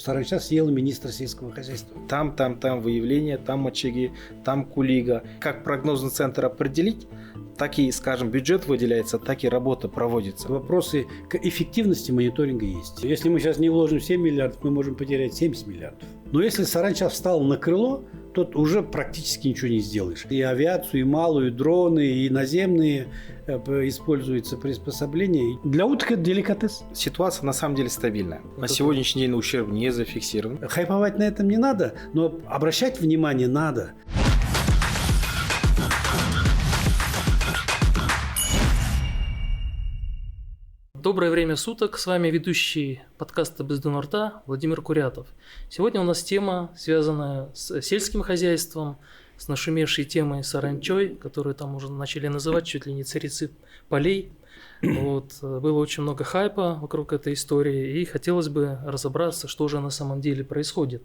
Саранча съела министра сельского хозяйства. Там выявление, там очаги, там кулига. Как прогнозный центр определить, так и, скажем, бюджет выделяется, так и работа проводится. Вопросы к эффективности мониторинга есть. Если мы сейчас не вложим 7 миллиардов, мы можем потерять 70 миллиардов. Но если саранча встала на крыло, то уже практически ничего не сделаешь. И авиацию, и малую, и дроны, и наземные используются приспособления. Для уток это деликатес. Ситуация на самом деле стабильная. На сегодняшний день ущерб не зафиксирован. Хайповать на этом не надо, но обращать внимание надо. Доброе время суток, с вами ведущий подкаста «Бездна рта» Владимир Курятов. Сегодня у нас тема, связанная с сельским хозяйством, с нашумевшей темой саранчой, которую там уже начали называть чуть ли не царицей полей. Было очень много хайпа вокруг этой истории, и хотелось бы разобраться, что же на самом деле происходит.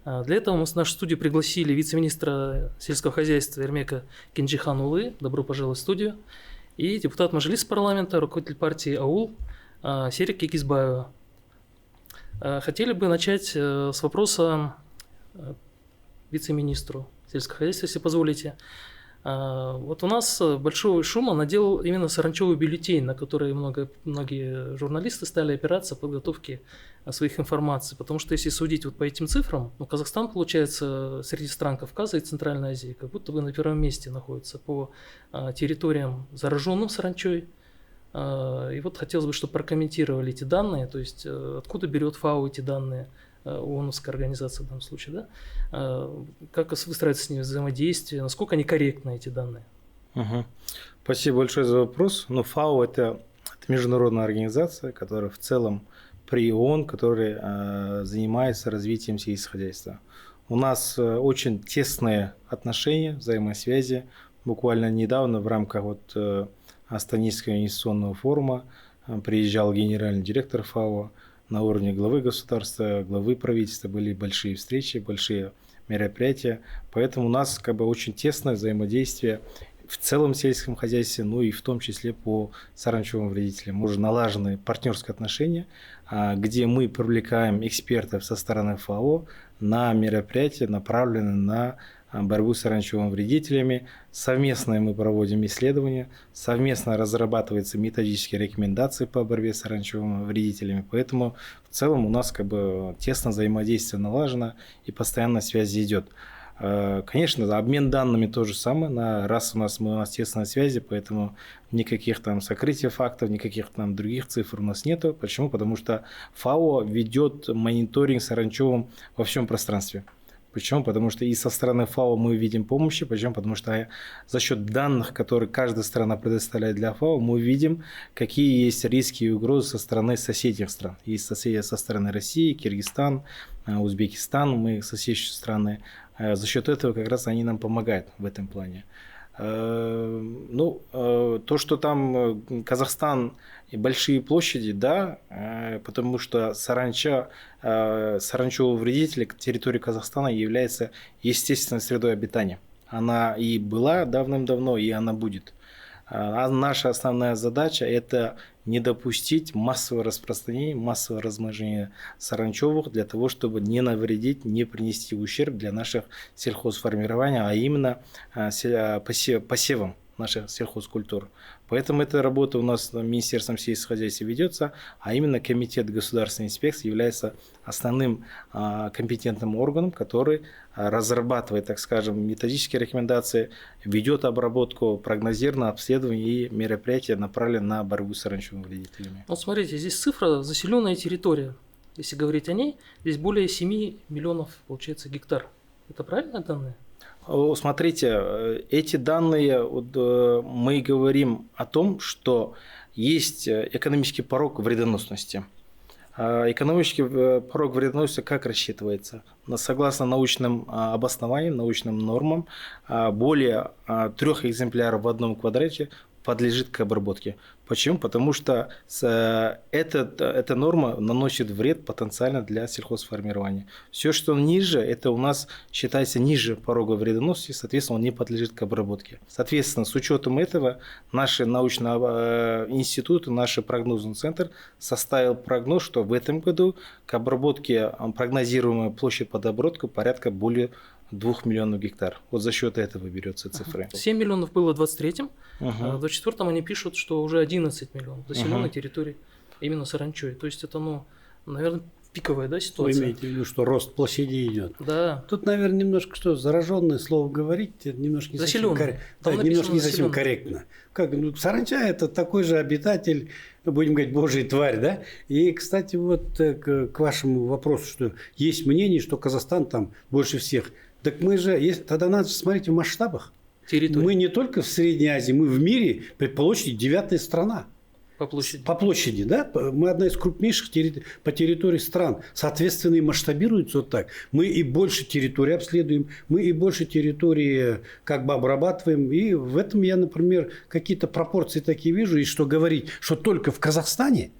Для этого мы в нашу студию пригласили вице-министра сельского хозяйства Эрмека Кенжиханулы. Добро пожаловать в студию. И депутат Мажилиса парламента, руководитель партии АУЛ Серик Кикизбаева. Хотели бы начать с вопроса вице-министру сельского хозяйства, если позволите. Вот у нас большого шума наделал именно саранчевый бюллетень, на который многие журналисты стали опираться в подготовке своих информаций. Потому что если судить вот по этим цифрам, Казахстан, получается, среди стран Кавказа и Центральной Азии, как будто бы на первом месте находится по территориям, зараженным саранчой. И вот хотелось бы, чтобы прокомментировали эти данные, то есть откуда берет ФАО эти данные, ООНовская организация в данном случае, да? Как выстраивается с ними взаимодействие, насколько они корректны, эти данные? Спасибо большое за вопрос. ФАО – это международная организация, которая в целом при ООН, которая занимается развитием сельского хозяйства. У нас очень тесные отношения, взаимосвязи. Буквально недавно в рамках Астанинского инвестиционного форума приезжал генеральный директор ФАО. На уровне главы государства, главы правительства были большие встречи, большие мероприятия. Поэтому у нас очень тесное взаимодействие в целом в сельском хозяйстве, и в том числе по саранчевым вредителям. Уже налажены партнерские отношения, где мы привлекаем экспертов со стороны ФАО на мероприятия, направленные на борьбу с саранчевыми вредителями. Совместно мы проводим исследования, совместно разрабатываются методические рекомендации по борьбе с саранчевыми вредителями. Поэтому в целом у нас тесное взаимодействие налажено и постоянная связь идет. Конечно, обмен данными то же самое. Раз у нас тесные связи, поэтому никаких сокрытия фактов, никаких других цифр у нас нету. Почему? Потому что ФАО ведет мониторинг саранчевым во всем пространстве. Почему? Потому что и со стороны ФАО мы видим помощь. Почему? Потому что за счет данных, которые каждая страна предоставляет для ФАО, мы видим, какие есть риски и угрозы со стороны соседних стран. Есть соседи со стороны России, Киргизстан, Узбекистан, мы соседние страны. За счет этого как раз они нам помогают в этом плане. То, что там Казахстан и большие площади, да, потому что саранчевый вредитель территории Казахстана является естественной средой обитания. Она и была давным-давно, и она будет. А наша основная задача – это не допустить массового распространения, массового размножения саранчевых для того, чтобы не навредить, не принести ущерб для наших сельхозформирования, а именно посевам наших сельхозкультур. Поэтому эта работа у нас Министерством сельского хозяйства ведется, а именно Комитет государственной инспекции является основным компетентным органом, который разрабатывает, так скажем, методические рекомендации, ведет обработку, прогнозированное обследование и мероприятия, направленные на борьбу с саранчевыми вредителями. Смотрите, здесь цифра заселенная территория. Если говорить о ней, здесь более 7 миллионов, получается, гектар. Это правильные данные? Смотрите, эти данные, мы говорим о том, что есть экономический порог вредоносности. Экономический порог вредоносности как рассчитывается? Согласно научным обоснованиям, научным нормам, более 3 экземпляров в одном квадрате подлежит к обработке. Почему? Потому что эта норма наносит вред потенциально для сельхозформирования. Все, что ниже, это у нас считается ниже порога вредоносности, соответственно, он не подлежит к обработке. Соответственно, с учетом этого наши научные институты, наш прогнозный центр составил прогноз, что в этом году к обработке прогнозируемая площадь под обработку порядка более 2 миллионов гектар. Вот за счет этого берется цифры. 7 миллионов было в 23-м, а в 24-м они пишут, что уже 11 миллионов заселенной территории именно саранчой. То есть это, наверное, пиковая, да, ситуация? Вы имеете в виду, что рост площади идет? Да. Тут, наверное, немножко зараженное слово говорить, немножко не совсем, немножко не совсем корректно. Саранча – это такой же обитатель, будем говорить, божья тварь, да? И, кстати, вот к вашему вопросу, что есть мнение, что Казахстан там больше всех. Так мы же, тогда надо смотреть в масштабах. Территория. Мы не только в Средней Азии, мы в мире по площади 9-я страна. По площади. По площади, да? Мы одна из крупнейших по территории стран. Соответственно, и масштабируется вот так. Мы и больше территории обследуем, мы и больше территории как бы обрабатываем. И в этом я, например, какие-то пропорции такие вижу. И что говорить, что только в Казахстане,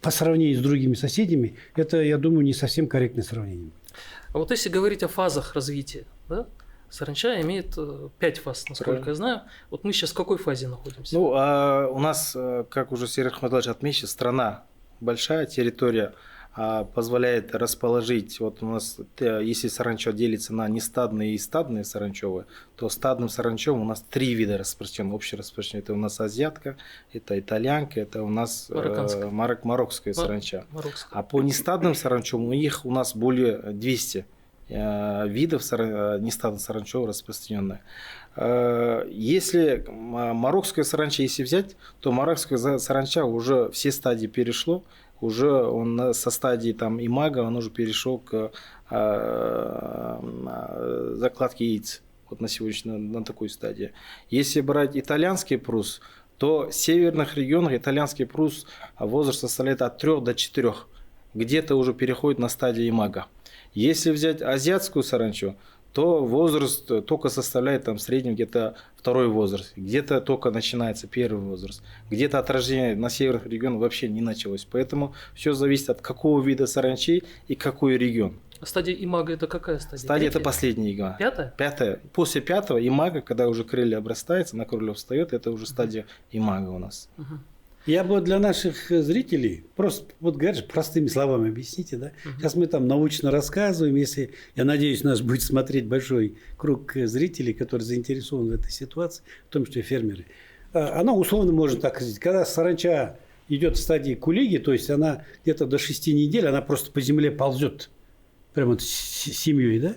по сравнению с другими соседями, это, я думаю, не совсем корректное сравнение. А вот если говорить о фазах развития, да? Саранча имеет 5 фаз, насколько я знаю. Вот мы сейчас в какой фазе находимся? У нас, как уже Сергей Ахматович отметил, страна большая, территория позволяет расположить. Вот у нас, если саранча делится на нестадные и стадные саранчевые, то стадным саранчевым у нас 3 вида распространены, общераспространенные. Это у нас азиатка, это итальянка, это у нас мароккская саранча. А по нестадным саранчевым у нас более 200 видов нестадных саранчевых распространенных. Если мароккская саранча, если взять, то мароккская саранча уже все стадии перешло, уже он со стадии имага, он уже перешел к закладке яиц. Вот на сегодня на такой стадии. Если брать итальянский прус, то в северных регионах итальянский прус возраст составляет от 3 до 4. Где-то уже переходит на стадию имага. Если взять азиатскую саранчу, то возраст только составляет в среднем где-то 2-й возраст, где-то только начинается 1-й возраст, где-то отражение на северных регионах вообще не началось. Поэтому все зависит от какого вида саранчи и какой регион. А стадия имага это какая стадия? Стадия это последняя ига. 5-я? 5-я. После 5-го имага, когда уже крылья обрастаются, на крылья встает, это уже стадия имага у нас. Я бы для наших зрителей, просто, вот говоришь, простыми словами объясните, да? Сейчас мы там научно рассказываем, если, я надеюсь, нас будет смотреть большой круг зрителей, которые заинтересованы в этой ситуации, в том числе фермеры. Она условно можно так сказать, когда саранча идет в стадии кулиги, то есть она где-то до 6 недель, она просто по земле ползет, прямо с семьей, да?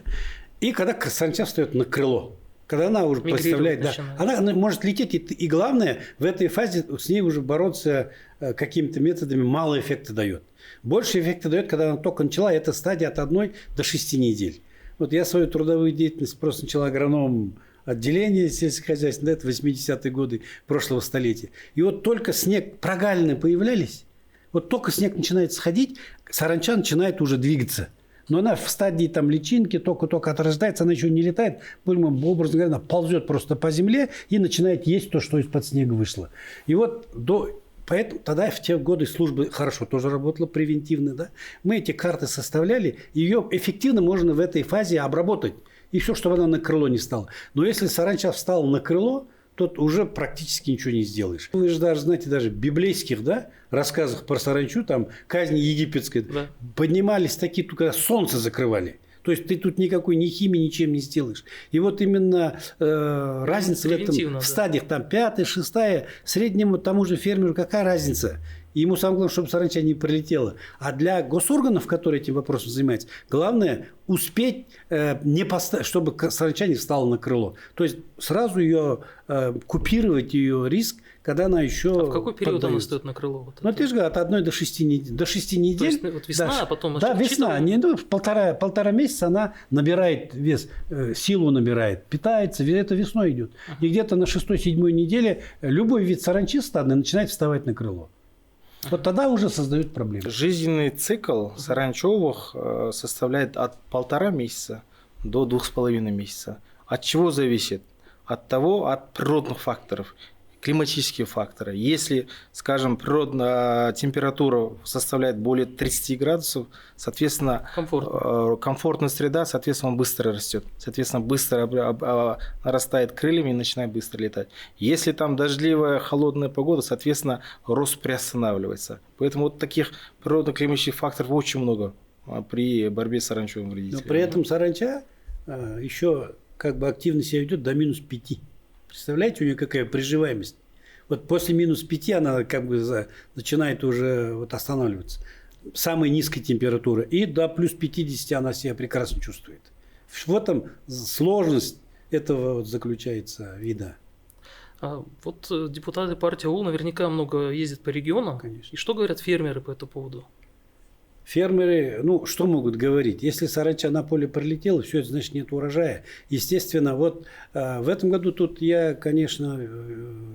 И когда саранча встает на крыло. Когда она уже представляет, да, она может лететь, и главное, в этой фазе с ней уже бороться какими-то методами мало эффекта дает. Больше эффекта дает, когда она только начала, это стадия от 1 до 6 недель. Вот я свою трудовую деятельность просто начала агрономом отделения сельскохозяйственного, это 80-е годы прошлого столетия. И вот только снег, прогалины появлялись, вот только снег начинает сходить, саранча начинает уже двигаться. Но она в стадии личинки, только-только отрождается, она еще не летает, образно говоря, она ползет просто по земле и начинает есть то, что из-под снега вышло. И вот поэтому тогда в те годы службы хорошо тоже работала превентивно, да? Мы эти карты составляли, ее эффективно можно в этой фазе обработать. И все, чтобы она на крыло не стала. Но если саранча встала на крыло, то уже практически ничего не сделаешь. Вы же даже, знаете, даже в библейских, да, рассказах про саранчу, казнь египетской, да, поднимались такие, когда солнце закрывали. То есть ты тут никакой ни химии, ничем не сделаешь. И вот именно разница в этом, в стадиях 5-я, 6-я, среднему тому же фермеру какая разница? И ему самое главное, чтобы саранча не прилетела. А для госорганов, которые этим вопросом занимаются, главное успеть, чтобы саранча не встала на крыло. То есть сразу ее купировать, ее риск, когда она еще. А в какой период она встает на крыло? Ты же говоришь, от 1 до 6 недель. До 6 недель. То есть вот весна, да, а потом. Да, весна. Полтора месяца она набирает вес, силу набирает, питается, это весной идет. И где-то на 6-7 неделе любой вид саранчи стадный начинает вставать на крыло. Вот тогда уже создают проблемы. Жизненный цикл саранчевых составляет от 1,5 месяца до 2,5 месяца. От чего зависит? От природных факторов. климатические факторы. Если, скажем, природная температура составляет более 30 градусов, соответственно, комфортная среда, соответственно, он быстро растет. Соответственно, быстро нарастает крыльями и начинает быстро летать. Если там дождливая, холодная погода, соответственно, рост приостанавливается. Поэтому вот таких природно-климатических факторов очень много при борьбе с саранчевым вредителем. Но при этом саранча еще как бы активно себя ведет до минус 5. Представляете, у нее какая приживаемость? Вот после минус 5 она как бы начинает уже вот останавливаться. Самой низкой температуры. И до плюс 50 она себя прекрасно чувствует. В этом сложность этого вот заключается вида. Вот депутаты партии АУЛ наверняка много ездят по регионам. Конечно. И что говорят фермеры по этому поводу? Фермеры, ну, что могут говорить? Если саранча на поле пролетела, все это значит нет урожая. Естественно, вот в этом году тут я, конечно,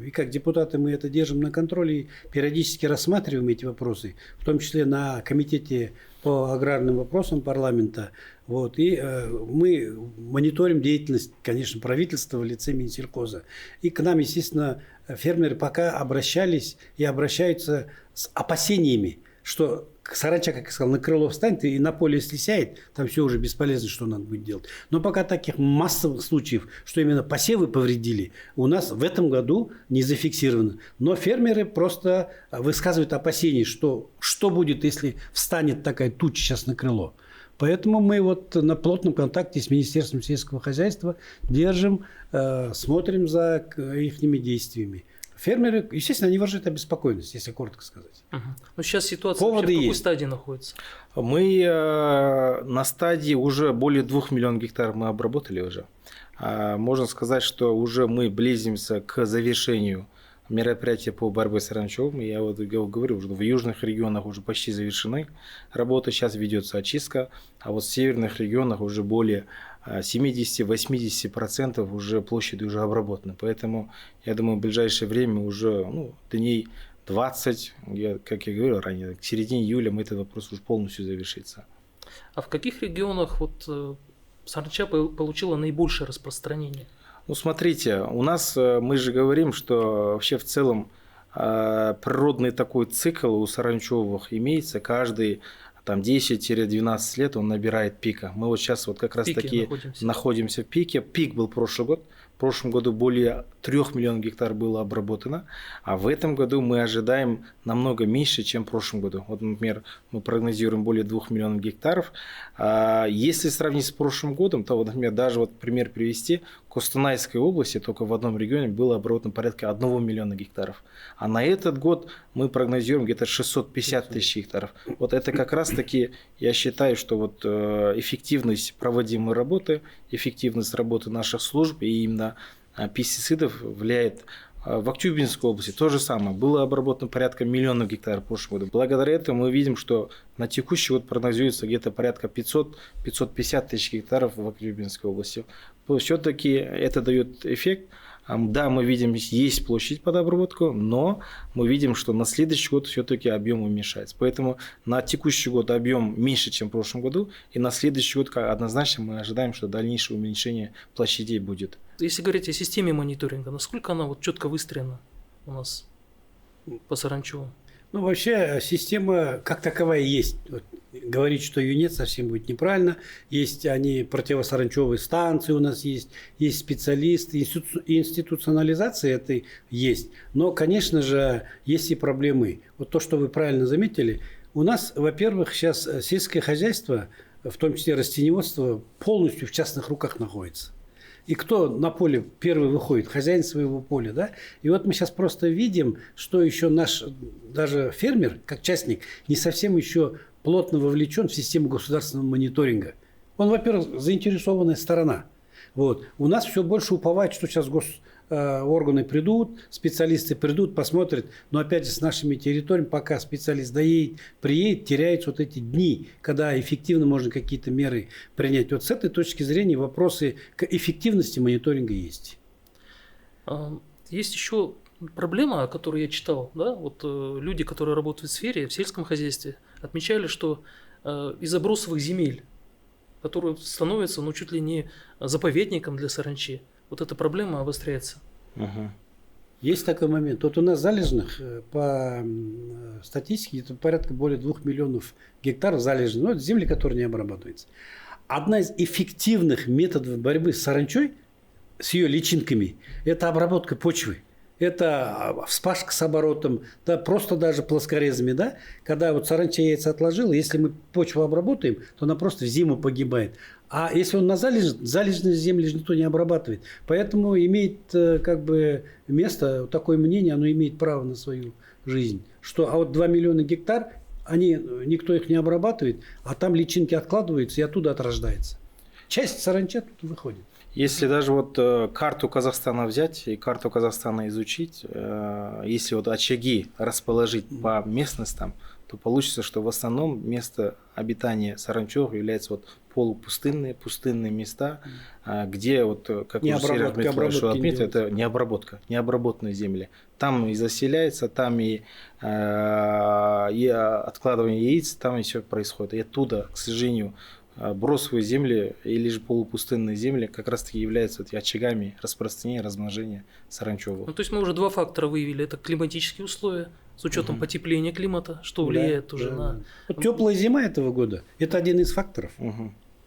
и как депутаты мы это держим на контроле, и периодически рассматриваем эти вопросы, в том числе на комитете по аграрным вопросам парламента. Вот, и мы мониторим деятельность, конечно, правительства в лице Минсельхоза. И к нам, естественно, фермеры пока обращались и обращаются с опасениями, что саранча, как я сказал, на крыло встанет и на поле, если сядет, там все уже бесполезно, что надо будет делать. Но пока таких массовых случаев, что именно посевы повредили, у нас в этом году не зафиксировано. Но фермеры просто высказывают опасения, что будет, если встанет такая туча сейчас на крыло. Поэтому мы вот на плотном контакте с Министерством сельского хозяйства держим, смотрим за их действиями. Фермеры, естественно, они выражают обеспокоенность, если коротко сказать. Но сейчас ситуация вообще в какой стадии находится? Мы на стадии уже более 2 миллионов гектаров мы обработали уже. Можно сказать, что уже мы близимся к завершению мероприятия по борьбе с саранчевым. Я вот говорю, уже в южных регионах уже почти завершены работы, сейчас ведется очистка, а вот в северных регионах уже более 70-80% уже площади уже обработаны. Поэтому, я думаю, в ближайшее время уже дней 20, как я говорил ранее, к середине июля мы этот вопрос уже полностью завершится. А в каких регионах вот саранча получила наибольшее распространение? Смотрите, у нас, мы же говорим, что вообще в целом природный такой цикл у саранчевых имеется. Каждый 10-12 лет он набирает пика. Мы вот сейчас вот как раз таки находимся в пике. Пик был прошлый год. В прошлом году более 3 миллионов гектар было обработано, а в этом году мы ожидаем намного меньше, чем в прошлом году. Вот, например, мы прогнозируем более 2 миллионов гектаров. Если сравнить с прошлым годом, то, вот, например, даже вот пример привести, в Костанайской области только в одном регионе было обработано порядка 1 миллиона гектаров. А на этот год мы прогнозируем где-то 650 тысяч гектаров. Вот это как раз таки, я считаю, что вот эффективность проводимой работы, эффективность работы наших служб и именно пестицидов влияет. В Актюбинской области то же самое. Было обработано порядка 1 миллиона гектаров в прошлом году. Благодаря этому мы видим, что на текущий год прогнозируется где-то порядка 500-550 тысяч гектаров в Актюбинской области. Все-таки это дает эффект. Да, мы видим, есть площадь под обработку, но мы видим, что на следующий год все-таки объем уменьшается. Поэтому на текущий год объем меньше, чем в прошлом году, и на следующий год однозначно мы ожидаем, что дальнейшее уменьшение площадей будет. Если говорить о системе мониторинга, насколько она вот четко выстроена у нас по саранчу? Вообще система как таковая есть. Вот, говорить, что ее нет, совсем будет неправильно. Есть противосаранчевые станции у нас есть специалисты, институционализация этой есть. Но, конечно же, есть и проблемы. Вот то, что вы правильно заметили, у нас, во-первых, сейчас сельское хозяйство, в том числе растениеводство, полностью в частных руках находится. И кто на поле первый выходит? Хозяин своего поля, да? И вот мы сейчас просто видим, что еще наш даже фермер, как частник, не совсем еще плотно вовлечен в систему государственного мониторинга. Он, во-первых, заинтересованная сторона. Вот. У нас все больше уповает, что сейчас органы придут, специалисты придут, посмотрят. Но опять же с нашими территориями, пока специалист приедет, теряются вот эти дни, когда эффективно можно какие-то меры принять. Вот с этой точки зрения вопросы к эффективности мониторинга есть. Есть еще проблема, которую я читал. Да? Вот люди, которые работают в сфере, в сельском хозяйстве, отмечали, что из-за бросовых земель, которые становятся чуть ли не заповедником для саранчи, вот эта проблема обостряется. Есть такой момент. Вот у нас залежных по статистике это порядка более 2 миллионов гектаров залежных. Ну, это земли, которые не обрабатываются. Одна из эффективных методов борьбы с саранчой, с ее личинками, это обработка почвы. Это вспашка с оборотом, да, просто даже плоскорезами, да, когда вот саранча яйца отложила, если мы почву обработаем, то она просто в зиму погибает. А если он на залежной земле же никто не обрабатывает. Поэтому имеет как бы место, такое мнение, оно имеет право на свою жизнь. Что, а вот 2 миллиона гектар, никто их не обрабатывает, а там личинки откладываются и оттуда отрождается. Часть саранча тут выходит. Если даже вот карту Казахстана взять и карту Казахстана изучить, если вот очаги расположить по местностям, то получится, что в основном место обитания саранчевых является вот полупустынные, пустынные места, где вот, как уже Серега хорошо отметил, это необработанные земли. Там и заселяется, там и откладывание яиц, там и все происходит. И оттуда, к сожалению, бросовые земли или же полупустынные земли как раз-таки являются очагами распространения, размножения саранчевых. Ну, то есть мы уже два фактора выявили. Это климатические условия, с учетом потепления климата, что влияет тоже на... Вот теплая зима этого года – это один из факторов.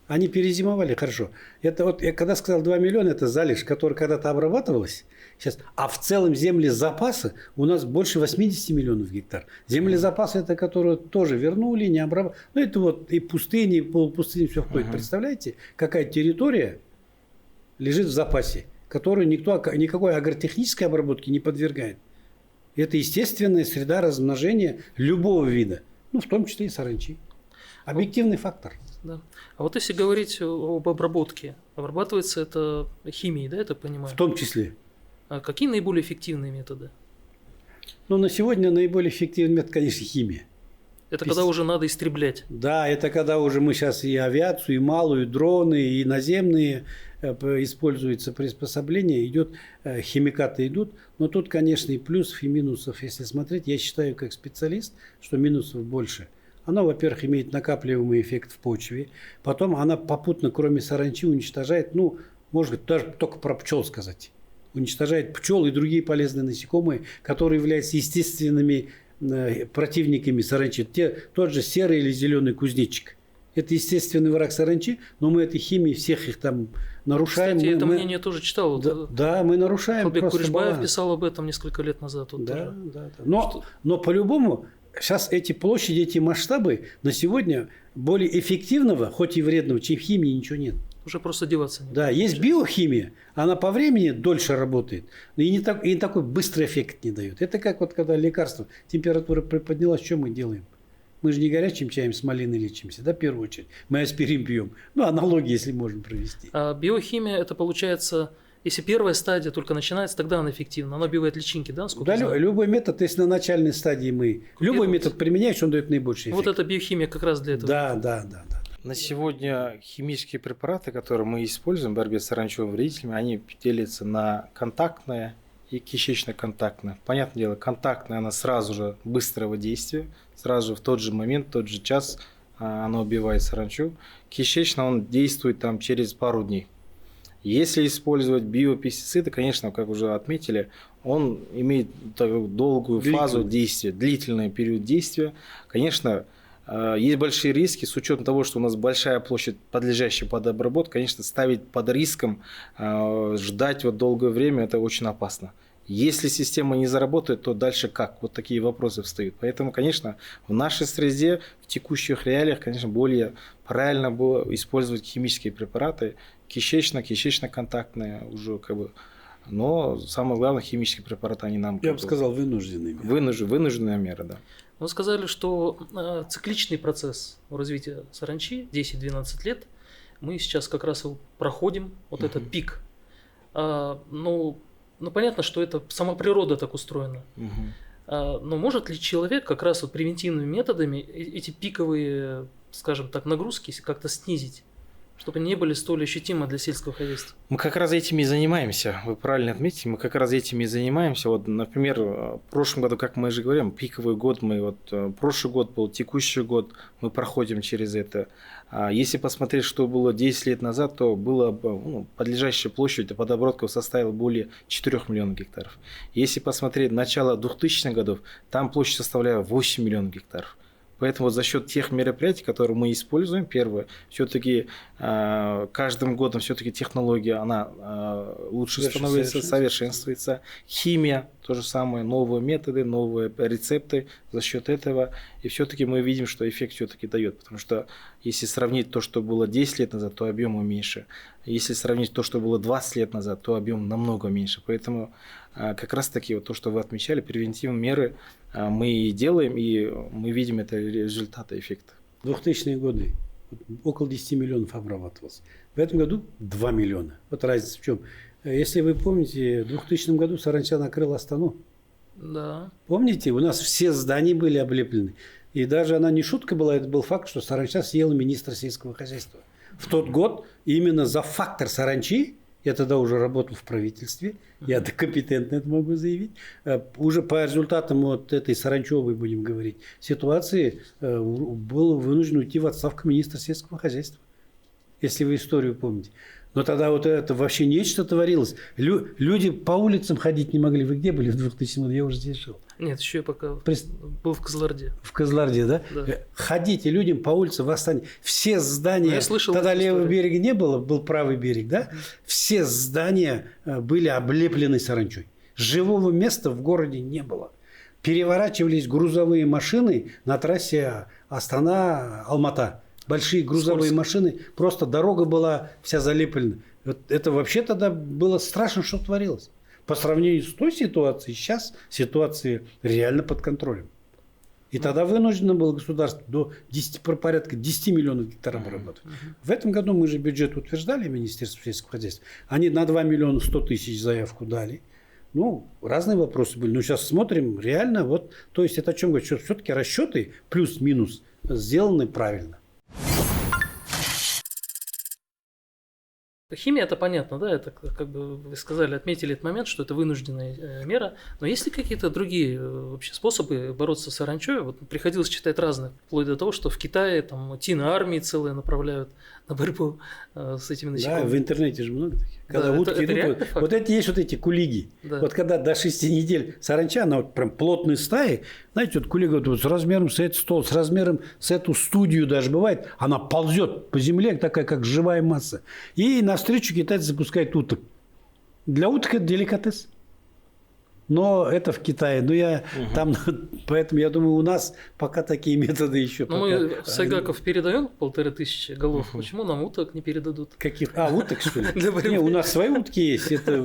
Они перезимовали хорошо. Это вот я когда сказал 2 миллиона, это залежь, который когда-то обрабатывалась. Сейчас. А в целом земли запаса у нас больше 80 миллионов гектар. Земли запаса это которые тоже вернули, не обрабатывали. Ну это вот и пустыни, и полупустыни все входит. Представляете, какая территория лежит в запасе, которую никто никакой агротехнической обработки не подвергает. Это естественная среда размножения любого вида, ну в том числе и саранчи. Объективный фактор. Да. А вот если говорить об обработке, обрабатывается это химией, да, я так понимаю? В том числе. А какие наиболее эффективные методы? Ну, на сегодня наиболее эффективный метод, конечно, химия. Это когда уже надо истреблять. Да, это когда уже мы сейчас и авиацию, и малую, и дроны, и наземные используются приспособления, химикаты идут. Но тут, конечно, и плюсов, и минусов, если смотреть. Я считаю, как специалист, что минусов больше. Она, во-первых, имеет накапливаемый эффект в почве. Потом она попутно, кроме саранчи, уничтожает, ну, может быть, даже только про пчел сказать. Уничтожает пчел и другие полезные насекомые, которые являются естественными противниками саранчи. Тот же серый или зеленый кузнечик. Это естественный враг саранчи, но мы этой химией всех их там нарушаем. Кстати, это мнение тоже читал. Да, мы нарушаем. Халбек Куришбаев писал об этом несколько лет назад. Да. Но по-любому... Сейчас эти площади, эти масштабы на сегодня более эффективного, хоть и вредного, чем химии, ничего нет. Уже просто деваться не Да, есть биохимия, она по времени дольше работает, но и не такой быстрый эффект не дает. Это как вот когда лекарство, температура приподнялась, что мы делаем? Мы же не горячим чаем с малиной лечимся, да, в первую очередь. Мы аспирин пьем. Ну, аналогии, если можно провести. А биохимия, это получается... Если первая стадия только начинается, тогда она эффективна. Она убивает личинки, да? Да, любой метод, если на начальной стадии любой метод применяешь, он дает наибольший эффект. Вот эта биохимия как раз для этого. Да. На сегодня химические препараты, которые мы используем в борьбе с саранчевыми вредителями, они делятся на контактные и кишечно-контактные. Понятное дело, контактная, она сразу же быстрого действия, сразу же в тот же момент, в тот же час она убивает саранчу. Кишечно он действует там через пару дней. Если использовать биопестициды, конечно, как уже отметили, он имеет долгую фазу действия, длительный период действия. Конечно, есть большие риски с учетом того, что у нас большая площадь, подлежащая под обработку. Конечно, ставить под риском, ждать вот долгое время, это очень опасно. Если система не заработает, то дальше как? Вот такие вопросы встают. Поэтому, конечно, в нашей среде, в текущих реалиях, конечно, более правильно было использовать химические препараты, кишечно-контактные уже как бы. Но самое главное, химические препараты, они нам... Я бы сказал, вынужденные меры. Вынужденная мера, да. Вы сказали, что цикличный процесс развития саранчи 10-12 лет, мы сейчас как раз проходим вот этот пик. Ну, понятно, что это сама природа так устроена. Но может ли человек как раз вот превентивными методами эти пиковые, скажем так, нагрузки как-то снизить? чтобы они не были столь ощутимы для сельского хозяйства? Мы как раз этими и занимаемся. Вы правильно отметите, мы как раз этими и занимаемся. Вот, например, в прошлом году, как мы же говорим, пиковый год, прошлый год был, текущий год, мы проходим через это. Если посмотреть, что было 10 лет назад, то было подлежащая площадь под обработку составила более 4 миллионов гектаров. Если посмотреть начало 2000-х годов, там площадь составляла 8 миллионов гектаров. Поэтому за счет тех мероприятий, которые мы используем, первое, все-таки каждым годом все-таки технология, она лучше становится, совершенствуется. Химия, то же самое, новые методы, новые рецепты за счет этого. И все-таки мы видим, что эффект все-таки дает. Потому что если сравнить то, что было 10 лет назад, то объем меньше. Если сравнить то, что было 20 лет назад, то объем намного меньше. Поэтому как раз-таки то, что вы отмечали, превентивные меры мы делаем, и мы видим это результаты, эффекта. 2000-е годы около 10 миллионов обрабатывалось. В этом году 2 миллиона. Вот разница в чем. Если вы помните, в 2000 году саранча накрыла Астану. Да. Помните, у нас все здания были облеплены. И даже она не шутка была, это был факт, что саранча съела министра сельского хозяйства. В тот год именно за фактор саранчи, я тогда уже работал в правительстве, я компетентно это могу заявить, уже по результатам вот этой саранчевой, будем говорить, ситуации был вынужден уйти в отставку министра сельского хозяйства, если вы историю помните. Но тогда вот это вообще нечто творилось. Люди по улицам ходить не могли. Вы где были в 2000 году? Я уже здесь жил. Нет, еще я пока был в Кызылорде. В Кызылорде, да? Да. Ходите людям по улицам в Астане. Все здания, я слышал тогда левого историю. берега не было, был правый берег, да? Все здания были облеплены саранчой. Живого места в городе не было. Переворачивались грузовые машины на трассе Астана-Алмата. Большие грузовые машины, просто дорога была вся залеплена. Вот это вообще тогда было страшно, что творилось. По сравнению с той ситуацией, сейчас ситуация реально под контролем. И тогда вынуждено было государство до порядка 10 миллионов гектаров обрабатывать. В этом году мы же бюджет утверждали, Министерство сельского хозяйства. Они на 2 миллиона 100 тысяч заявку дали. Ну, разные вопросы были. Но сейчас смотрим, реально, вот, то есть это о чем говорит, что все-таки расчеты плюс-минус сделаны правильно. Химия, это понятно, да, это как бы вы сказали, отметили этот момент, что это вынужденная мера, но есть ли какие-то другие вообще способы бороться с саранчой? Вот приходилось читать разных, вплоть до того, что в Китае там тины армии целые направляют на борьбу с этими насекомыми. Да, в интернете же много таких. Когда Да, утки это идут, вот эти есть вот эти кулиги. Да. Вот когда до 6 недель саранча, она вот прям плотные стаи, знаете, вот кулига вот с размером с этот стол, с размером с эту студию даже бывает, она ползет по земле, такая как живая масса. И навстречу китайцы запускают уток. Для уток это деликатес. Но это в Китае. Но я там, поэтому я думаю, у нас пока такие методы еще. Но мы сайгаков передаем 1500 голов. Почему нам уток не передадут? Каких? Уток, что ли? Для борьбы. Не, у нас свои утки есть. Это...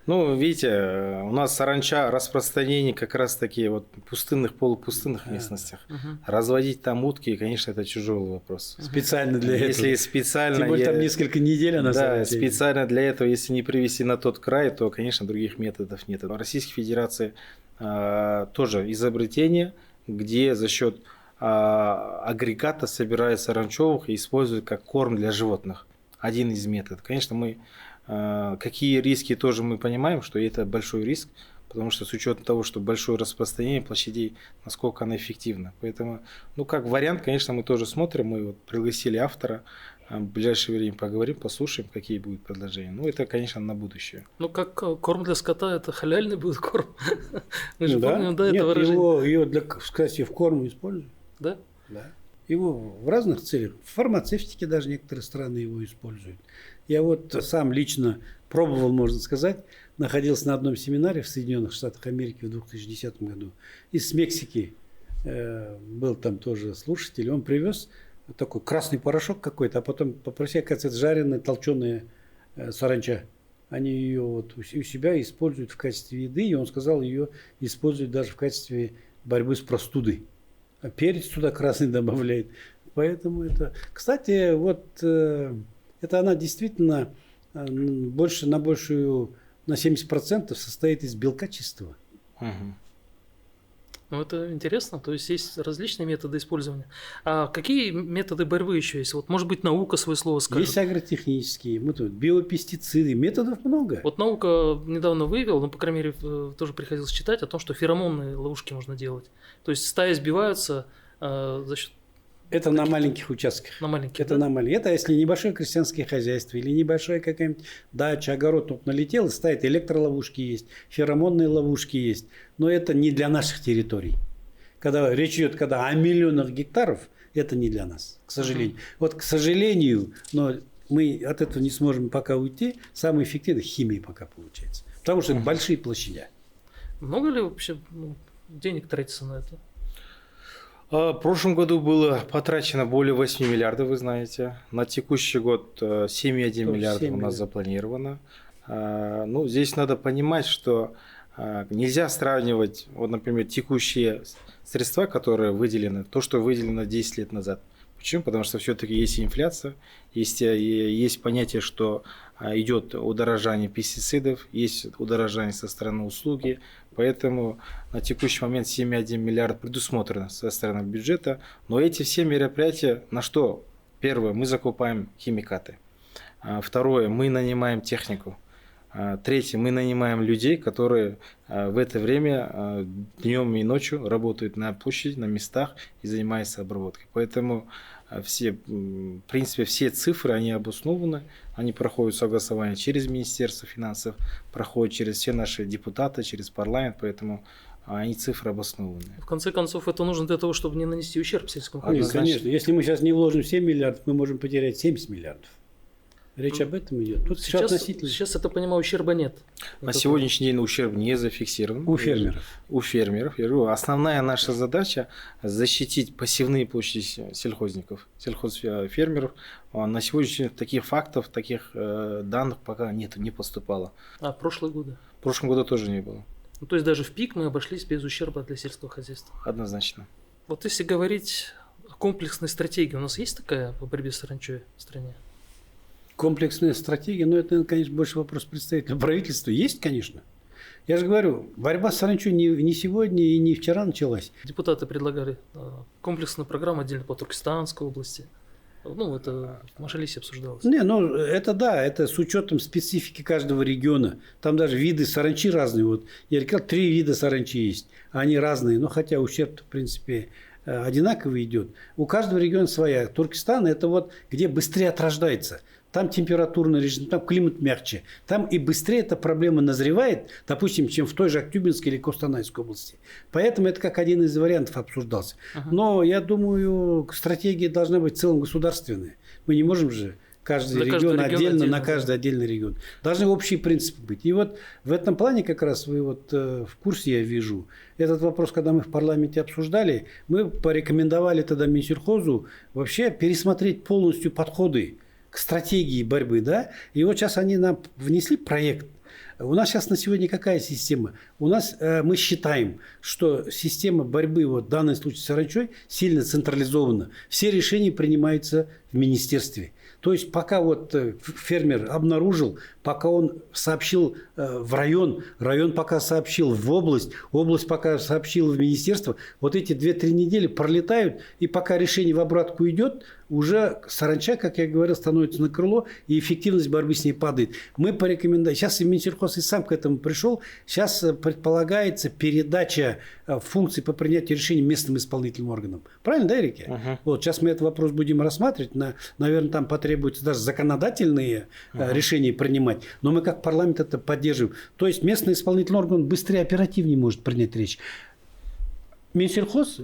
Ну, видите, у нас саранча распространение как раз таки вот пустынных, полупустынных местностях. Разводить там утки, конечно, это тяжелый вопрос. Специально для этого. Если специально... Тем более там несколько недель она Да, специально для этого, если не привести на тот край, то, конечно, других методов нет. В Российской Федерации тоже изобретение, где за счет агрегата собирают саранчевых и используют как корм для животных. Один из методов. Конечно, мы какие риски тоже мы понимаем, что это большой риск, потому что с учетом того, что большое распространение площадей, насколько оно эффективно. Поэтому, ну, как вариант, конечно, мы тоже смотрим, мы вот пригласили автора, в ближайшее время поговорим, послушаем, какие будут предложения. Ну, это, конечно, на будущее. Ну, как корм для скота, это халяльный будет корм. Мы же да? помним, да, Нет, это выражение. его для, кстати, в корм используют. Да? Да. Его в разных целях, в фармацевтике даже некоторые страны его используют. Я вот сам лично пробовал, можно сказать, находился на одном семинаре в Соединенных Штатах Америки в 2010 году. Из Мексики был там тоже слушатель, он привез такой красный порошок какой-то, а потом попросил, оказывается, это жареная, толченая саранча. Они ее вот у себя используют в качестве еды, и он сказал, ее используют даже в качестве борьбы с простудой. А перец туда красный добавляет. Поэтому это... Кстати, вот это она действительно на 70% состоит из белка чистого. Ну, Ну, это интересно. То есть есть различные методы использования. А какие методы борьбы еще есть? Вот, может быть, наука свое слово скажет. Есть агротехнические, биопестициды, методов много. Вот наука недавно вывела, ну, по крайней мере, тоже приходилось читать о том, что феромонные ловушки можно делать. То есть стаи сбиваются за счет... Это на маленьких участках. На маленьких, Это да? на маленьких. Это если небольшое крестьянское хозяйство или небольшая какая-нибудь дача, огород тут налетел, ставит электроловушки есть, феромонные ловушки есть. Но это не для наших территорий. Когда речь идет о миллионах гектаров, это не для нас, к сожалению. Вот, к сожалению, но мы от этого не сможем пока уйти. Самое эффективное химия пока получается. Потому что это большие площади. Много ли вообще денег тратится на это? В прошлом году было потрачено более 8 миллиардов, вы знаете. На текущий год 7,1 миллиарда у нас запланировано. Ну, здесь надо понимать, что нельзя сравнивать, вот, например, текущие средства, которые выделены, то, что выделено 10 лет назад. Почему? Потому что все-таки есть инфляция, есть понятие, что идет удорожание пестицидов, есть удорожание со стороны услуги, поэтому на текущий момент 7,1 миллиард предусмотрено со стороны бюджета, но эти все мероприятия на что? Первое, мы закупаем химикаты. Второе, мы нанимаем технику. Третье, мы нанимаем людей, которые в это время днем и ночью работают на площади, на местах и занимаются обработкой. Поэтому в принципе, все цифры, они обоснованы, они проходят согласование через Министерство финансов, проходят через все наши депутаты, через парламент, поэтому они цифры обоснованы. В конце концов, это нужно для того, чтобы не нанести ущерб сельскому Нет, хозяйству. конечно. Если мы сейчас не вложим 7 миллиардов, мы можем потерять 70 миллиардов. Речь об этом идет. Тут Сейчас, это, понимаю, ущерба нет. На сегодняшний день ущерб не зафиксирован. У фермеров. У фермеров. Я говорю, основная наша задача защитить пассивные площади сельхозников, сельхозфермеров. На сегодняшний день таких фактов, таких данных пока нет, не поступало. А прошлые годы? В прошлом году тоже не было. Ну, то есть даже в пик мы обошлись без ущерба для сельского хозяйства. Однозначно. Вот если говорить о комплексной стратегии, у нас есть такая по борьбе с саранчой в стране? Комплексная стратегия, но это, конечно, больше вопрос представителя правительства. Есть, конечно. Я же говорю, борьба с саранчой не сегодня и не вчера началась. Депутаты предлагали комплексную программу отдельно по Туркестанской области. Ну, это в Мажилисе обсуждалось. Не, ну это да, это с учетом специфики каждого региона. Там даже виды саранчи разные. Вот я говорил, 3 вида саранчи есть. Они разные, но хотя ущерб, в принципе, одинаковый идет. У каждого региона своя. Туркестан – это вот где быстрее отрождается. Там температурный режим, там климат мягче. Там и быстрее эта проблема назревает, допустим, чем в той же Актюбинской или Костанайской области. Поэтому это как один из вариантов обсуждался. Но я думаю, стратегия должна быть в целом государственная. Мы не можем же каждый регион отдельно, на каждый отдельный регион. Должны общие принципы быть. И вот в этом плане как раз вы вот в курсе, я вижу, этот вопрос, когда мы в парламенте обсуждали, мы порекомендовали тогда Минсельхозу вообще пересмотреть полностью подходы к стратегии борьбы, да, и вот сейчас они нам внесли проект. У нас сейчас на сегодня какая система? У нас мы считаем, что система борьбы, вот в данном случае с саранчой, сильно централизована. Все решения принимаются в министерстве. То есть пока вот фермер обнаружил, пока он сообщил в район пока сообщил в область пока сообщила в министерство, вот эти 2-3 недели пролетают, и пока решение в обратку идет, уже саранча, как я говорил, становится на крыло, и эффективность борьбы с ней падает. Мы порекомендуем, сейчас и Минсельхоз и сам к этому пришел, сейчас предполагается передача функций по принятию решений местным исполнительным органам. Правильно, да, Эрик? Вот сейчас мы этот вопрос будем рассматривать, наверное, там потребуется даже законодательные решения принимать, но мы как парламент это поддерживаем. То есть местный исполнительный орган быстрее, оперативнее может принять речь. Минсельхоз,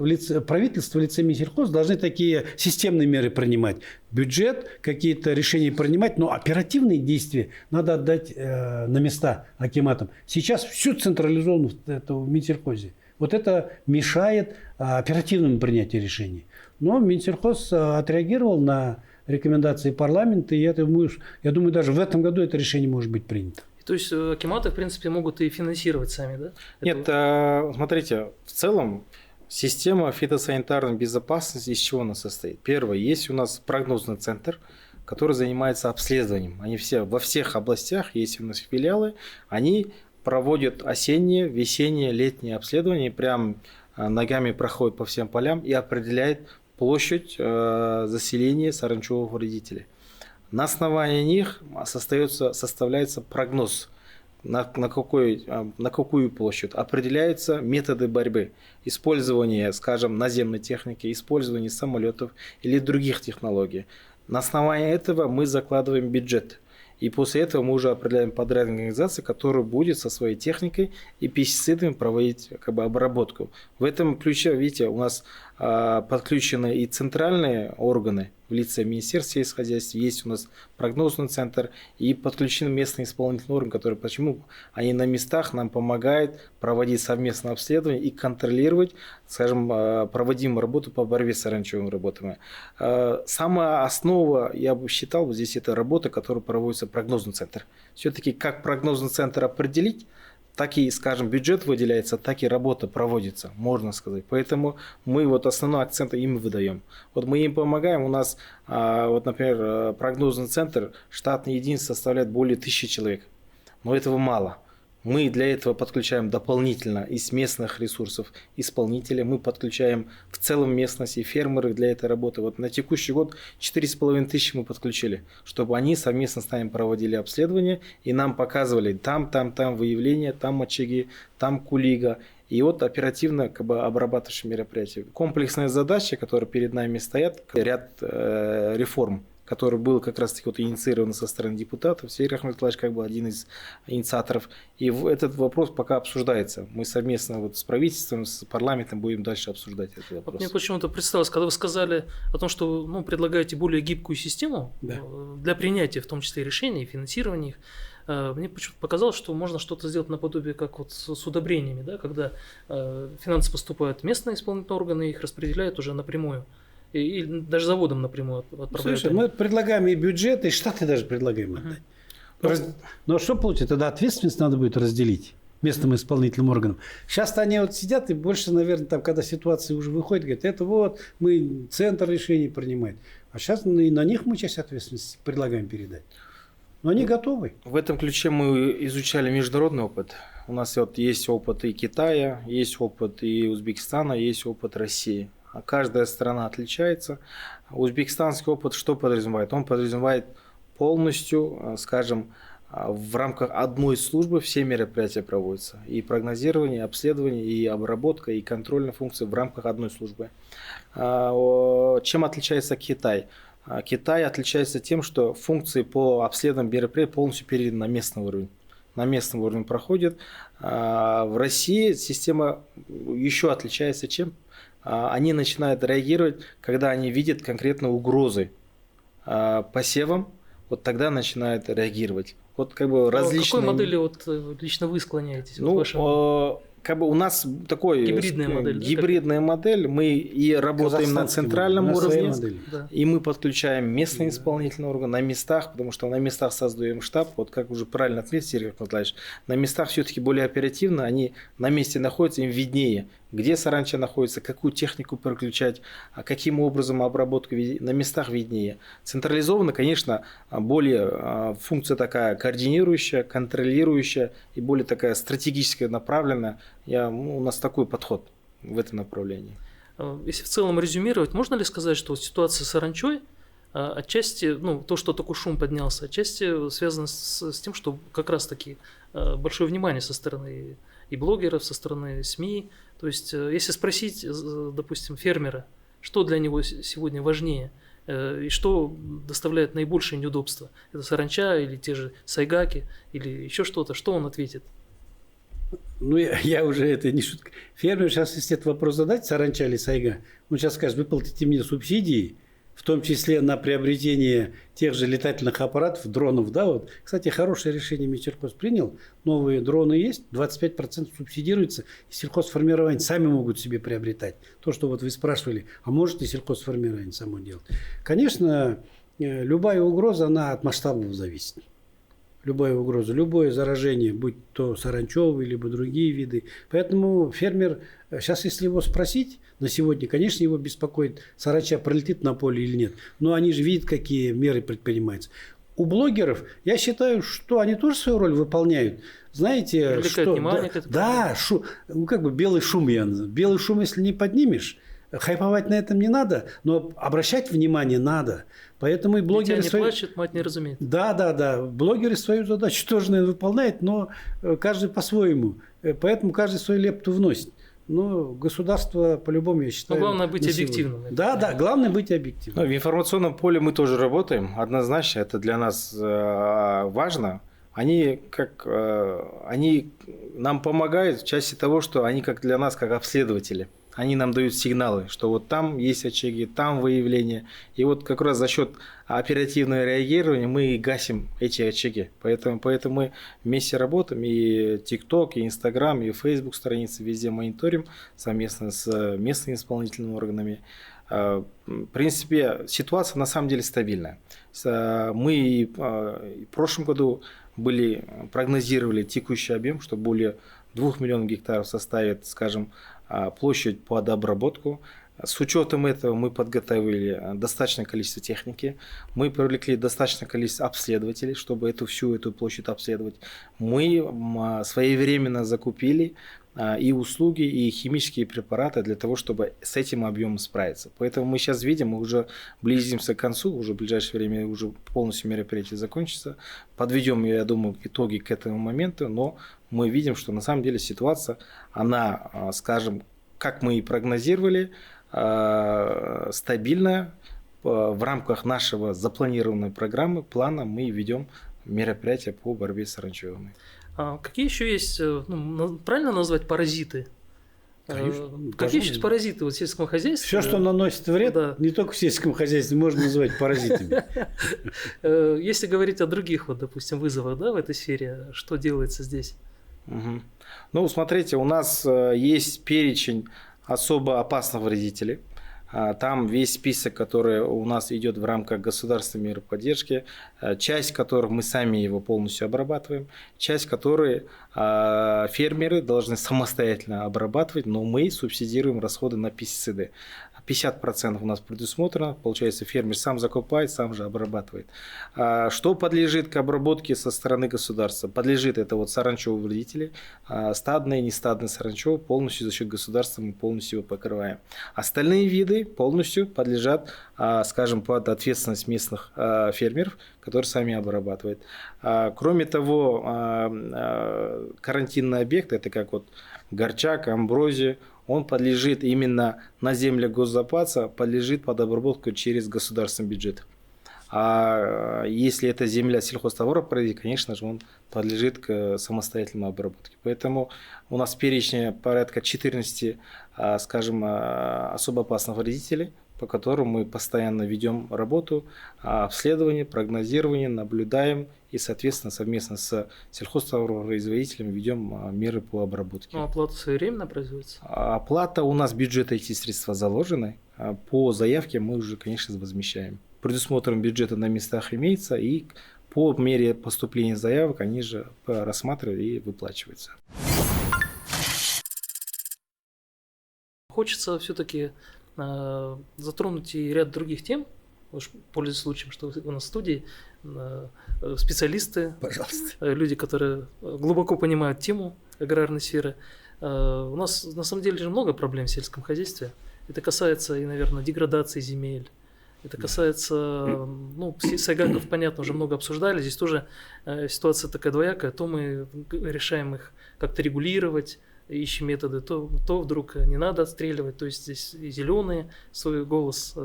правительство в лице Минсельхоз должны такие системные меры принимать. Бюджет, какие-то решения принимать, но оперативные действия надо отдать на места акиматам. Сейчас все централизовано в Минсельхозе. Вот это мешает оперативному принятию решений. Но Минсельхоз отреагировал на рекомендации парламента, и я думаю, даже в этом году это решение может быть принято. То есть акиматы, в принципе, могут и финансировать сами, да? Нет, смотрите, в целом система фитосанитарной безопасности из чего она состоит? Первое, есть у нас прогнозный центр, который занимается обследованием. Они все во всех областях, есть у нас филиалы, они проводят осеннее, весеннее, летнее обследование, прям ногами проходит по всем полям и определяет площадь заселения саранчевых вредителей. На основании них составляется прогноз, на какую площадь. Определяются методы борьбы. Использование, скажем, наземной техники, использование самолетов или других технологий. На основании этого мы закладываем бюджет. И после этого мы уже определяем подрядную организацию, которая будет со своей техникой и пестицидами проводить обработку. В этом ключе, видите, у нас подключены и центральные органы в лице Министерства сельского хозяйства, есть у нас прогнозный центр и подключены местные исполнительные органы, которые почему они на местах нам помогают проводить совместное обследование и контролировать, скажем, проводимую работу по борьбе с саранчевыми работами. Самая основа, я бы считал, вот здесь это работа, которая проводится прогнозный центр. Все-таки как прогнозный центр определить, так и, скажем, бюджет выделяется, так и работа проводится, можно сказать. Поэтому мы вот основной акцент им выдаем. Вот мы им помогаем, у нас, вот, например, прогнозный центр, штатная единица составляет более 1000 человек. Но этого мало. Мы для этого подключаем дополнительно из местных ресурсов исполнителя, мы подключаем в целом местности фермеры для этой работы. Вот на текущий год 4500 мы подключили, чтобы они совместно с нами проводили обследование и нам показывали там выявление, там очаги, там кулига. И вот оперативно обрабатывающие мероприятия. Комплексная задача, которая перед нами стоят, ряд реформ, который был как раз-таки вот инициирован со стороны депутатов. Сергей Ахматович один из инициаторов. И этот вопрос пока обсуждается. Мы совместно вот с правительством, с парламентом будем дальше обсуждать этот вопрос. Вот мне почему-то представилось, когда вы сказали о том, что вы предлагаете более гибкую систему для принятия, в том числе решений, финансирования их, мне почему-то показалось, что можно что-то сделать наподобие, как вот с удобрениями, да, когда финансы поступают в местные исполнительные органы, их распределяют уже напрямую. И даже заводом напрямую отправляют. Слушай, мы предлагаем и бюджет, и штаты даже предлагаем отдать. Но что получится? Тогда ответственность надо будет разделить местным исполнительным органам. Сейчас-то они вот сидят и больше, наверное, там, когда ситуация уже выходит, говорят, это вот мы центр решений принимаем. А сейчас и на них мы часть ответственности предлагаем передать. Но они готовы. В этом ключе мы изучали международный опыт. У нас вот есть опыт и Китая, есть опыт и Узбекистана, есть опыт России. Каждая страна отличается. Узбекистанский опыт что подразумевает? Он подразумевает полностью, скажем, в рамках одной службы все мероприятия проводятся. И прогнозирование, и обследование, и обработка, и контрольная функция в рамках одной службы. Чем отличается Китай? Китай отличается тем, что функции по обследованию мероприятий полностью переданы на местный уровень. На местном уровне проходит. В России система еще отличается чем? Они начинают реагировать, когда они видят конкретно угрозы посевам, вот тогда начинают реагировать. Вот различные... Какой модели вот лично вы склоняетесь? У нас такой гибридная модель. Мы и работаем на центральном уровне, и мы подключаем местные исполнительные органы на местах, потому что на местах создаем штаб. Вот как уже правильно отметил Сергей Ахматович, на местах все-таки более оперативно, они на месте находятся, им виднее, где саранча находится, какую технику переключать, каким образом обработка на местах виднее. Централизованно, конечно, более функция такая координирующая, контролирующая и более такая стратегическая направленная. У нас такой подход в этом направлении. Если в целом резюмировать, можно ли сказать, что ситуация с саранчой отчасти, то, что такой шум поднялся, отчасти связано с тем, что как раз-таки большое внимание со стороны и блогеров, со стороны СМИ. То есть, если спросить, допустим, фермера, что для него сегодня важнее и что доставляет наибольшее неудобство, это саранча или те же сайгаки или еще что-то, что он ответит? Я уже это не шутка. Фермер сейчас, если этот вопрос задать, саранча или сайга, он сейчас скажет, выплатите мне субсидии, в том числе на приобретение тех же летательных аппаратов, дронов. Да, вот. Кстати, хорошее решение Минсельхоз принял. Новые дроны есть, 25% субсидируется, и сельхозформирование сами могут себе приобретать. То, что вот вы спрашивали, а может ли сельхозформирование само делать? Конечно, любая угроза, она от масштабов зависит. Любая угроза, любое заражение, будь то саранчевые, либо другие виды. Поэтому фермер, сейчас если его спросить, на сегодня, конечно, его беспокоит, саранча пролетит на поле или нет. Но они же видят, какие меры предпринимаются. у блогеров, я считаю, что они тоже свою роль выполняют. Знаете, привлекать что... внимание к этому. Да, как бы белый шум я называю. Белый шум, если не поднимешь, хайповать на этом не надо, но обращать внимание надо. Поэтому и блогеры... Дитя не плачет, мать не разумеет. Да. Блогеры свою задачу тоже, наверное, выполняют, но каждый по-своему. Поэтому каждый свою лепту вносит. Но государство, по-любому, я считаю... Но главное быть объективным. Да, главное быть объективным. В информационном поле мы тоже работаем. Однозначно, это для нас важно. Они нам помогают в части того, что они как для нас, как обследователи. Они нам дают сигналы, что вот там есть очаги, там выявление. И вот как раз за счет оперативного реагирования мы гасим эти очаги. Поэтому мы вместе работаем. И TikTok, и Instagram, и Facebook страницы везде мониторим совместно с местными исполнительными органами. В принципе, ситуация на самом деле стабильная. Мы в прошлом году прогнозировали текущий объем, что более 2 миллионов гектаров составит, скажем, площадь под обработку. С учетом этого мы подготовили достаточное количество техники, мы привлекли достаточное количество обследователей, чтобы всю эту площадь обследовать. Мы своевременно закупили и услуги, и химические препараты для того, чтобы с этим объемом справиться. Поэтому мы сейчас видим, мы уже близимся к концу, уже в ближайшее время уже полностью мероприятие закончится. Подведем, я думаю, итоги к этому моменту, но мы видим, что на самом деле ситуация, она, скажем, как мы и прогнозировали, стабильная. В рамках нашего запланированной программы, плана мы ведем мероприятия по борьбе с саранчой. Какие еще есть, правильно назвать, паразиты? Конечно. Какие еще есть паразиты в сельском хозяйстве? Все, что наносит вред, не только в сельском хозяйстве, можно называть паразитами. Если говорить о других, допустим, вызовах в этой сфере, что делается здесь? Смотрите, у нас есть перечень особо опасных вредителей. Там весь список, который у нас идет в рамках государственной меры поддержки, часть которых мы сами его полностью обрабатываем, часть которой фермеры должны самостоятельно обрабатывать, но мы субсидируем расходы на пестициды. 50% у нас предусмотрено, получается, фермер сам закупает, сам же обрабатывает. Что подлежит к обработке со стороны государства? Подлежит это саранчевые вредители, стадные, нестадные саранчевые, полностью за счет государства мы полностью его покрываем. Остальные виды полностью подлежат, скажем, под ответственность местных фермеров, которые сами обрабатывают. Кроме того, карантинный объект, это как горчак, амброзия, он подлежит именно на землях госзапаса, подлежит под обработку через государственный бюджет. А если это земля сельхозтоваропроизводителя, конечно же, он подлежит к самостоятельной обработке. Поэтому у нас в перечне порядка 14, скажем, особо опасных вредителей, по которым мы постоянно ведем работу, обследование, прогнозирование, наблюдаем и, соответственно, совместно с сельхозтоваропроизводителем ведем меры по обработке. Оплата своевременно производится? Оплата у нас в бюджет эти средства заложены. По заявке мы уже, конечно, возмещаем. Предусмотрен бюджеты на местах имеется, и по мере поступления заявок они же рассматриваются и выплачиваются. Хочется все-таки затронуть и ряд других тем, пользуясь случаем, что у нас в студии специалисты, пожалуйста, люди, которые глубоко понимают тему аграрной сферы. У нас на самом деле же много проблем в сельском хозяйстве. Это касается и, наверное, деградации земель. Это касается, сайгаков, понятно, уже много обсуждали. Здесь тоже ситуация такая двоякая. То мы решаем их как-то регулировать, ищем методы, то вдруг не надо отстреливать. То есть здесь и зеленые свой голос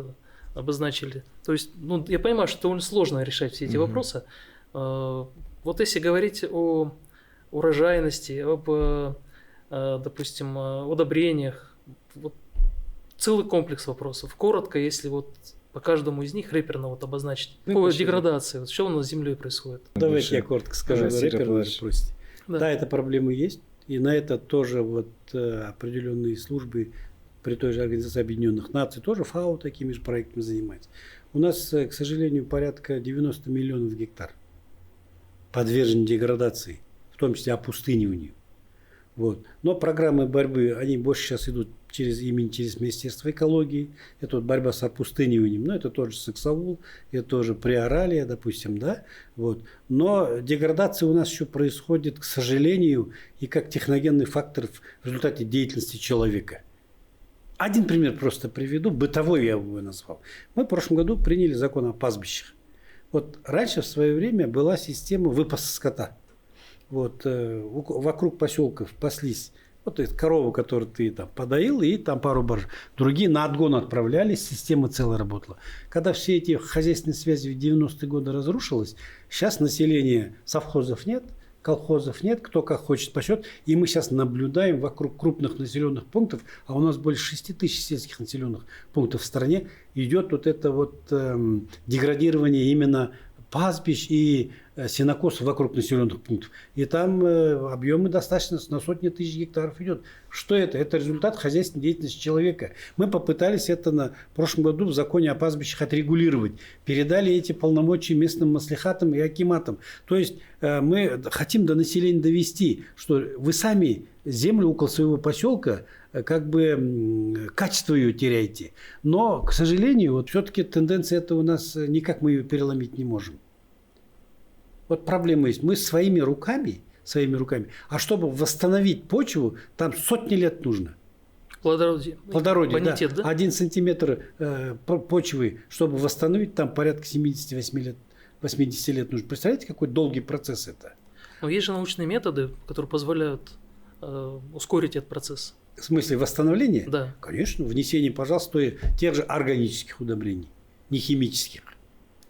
обозначили. То есть, я понимаю, что довольно сложно решать все эти вопросы. Вот если говорить о урожайности, об, допустим, удобрениях, целый комплекс вопросов. Коротко, если по каждому из них реперно обозначить. По деградации, что у нас с землей происходит? Давайте я коротко скажу. Да, эта проблема есть. И на это тоже определенные службы при той же Организации Объединенных Наций, тоже ФАО такими же проектами занимается. У нас, к сожалению, порядка 90 миллионов гектар подвержены деградации, в том числе опустыниванию. Но программы борьбы, они больше сейчас идут через Министерство экологии, это вот борьба с опустыниванием, это тоже Саксаул, это тоже Приоралия, допустим, да, вот. Но деградация у нас еще происходит, к сожалению, и как техногенный фактор в результате деятельности человека. Один пример просто приведу, бытовой я его назвал. Мы в прошлом году приняли закон о пастбищах. Вот раньше в свое время была система выпаса скота. Вот вокруг поселков паслись вот эти коровы, которые ты там подоил, и там пару барж. Другие на отгон отправлялись, система целая работала. Когда все эти хозяйственные связи в 90-е годы разрушились, сейчас население, совхозов нет, колхозов нет, кто как хочет пасет. И мы сейчас наблюдаем вокруг крупных населенных пунктов, а у нас больше 6 тысяч сельских населенных пунктов в стране, идет вот это вот деградирование именно пастбищ и сенокосов вокруг населенных пунктов. И там объемы достаточно на сотни тысяч гектаров идет. Что это? Это результат хозяйственной деятельности человека. Мы попытались это в прошлом году в законе о пастбищах отрегулировать. Передали эти полномочия местным маслихатам и акиматам. То есть мы хотим до населения довести, что вы сами землю около своего поселка как бы качество ее теряете. Но, к сожалению, вот все-таки тенденция эта у нас никак мы ее переломить не можем. Вот проблема есть. Мы своими руками, а чтобы восстановить почву, там сотни лет нужно. Плодородие, бонитет, да? 1 сантиметр почвы, чтобы восстановить, там порядка 78 лет, 80 лет нужно. Представляете, какой долгий процесс это? Но есть же научные методы, которые позволяют ускорить этот процесс. В смысле восстановления? Да. Конечно, внесение, пожалуйста, тех же органических удобрений, не химических.